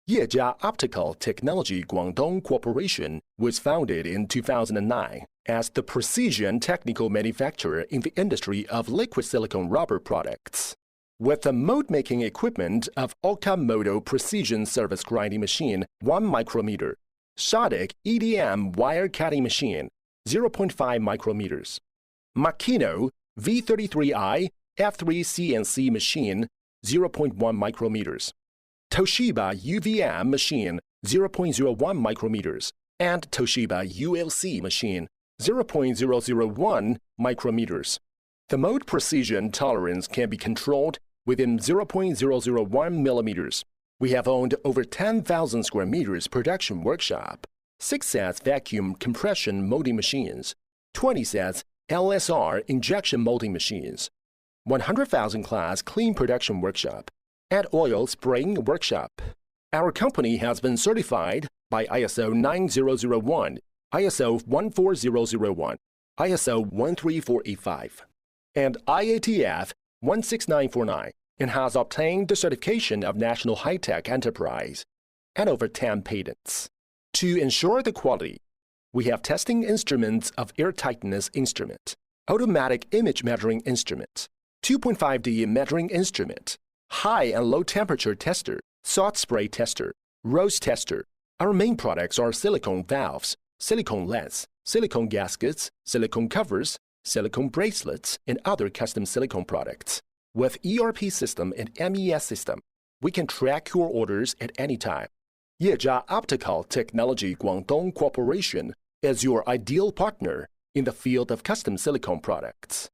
Yejia Optical Technology Guangdong Corporation was founded in 2009 as the precision technical manufacturer in the industry of liquid silicone rubber products. With the mold-making equipment of Okamoto Precision Service Grinding Machine 1 micrometer, Shodic EDM Wire Cutting Machine 0.5 micrometers, Makino V33i F3 CNC Machine 0.1 micrometers, Toshiba UVM Machine 0.01 micrometers, and Toshiba ULC Machine 0.001 micrometers. The mold precision tolerance can be controlled within 0.001 millimeters. We have owned over 10,000 square meters production workshop, 6 sets vacuum compression molding machines, 20 sets LSR injection molding machines, 100,000 class clean production workshop, and oil spraying workshop. Our company has been certified by ISO 9001, ISO 14001, ISO 13485, and IATF 16494 and has obtained the certification of National High-Tech Enterprise and over 10 patents. To ensure the quality, we have testing instruments of air tightness instrument, automatic image measuring instrument, 2.5D measuring instrument, high and low temperature tester, salt spray tester, rose tester. Our main products are silicone valves, silicone lens, silicone gaskets, silicone covers, silicone bracelets, and other custom silicone products. With ERP system and MES system, we can track your orders at any time. Yejia Optical Technology Guangdong Corporation is your ideal partner in the field of custom silicone products.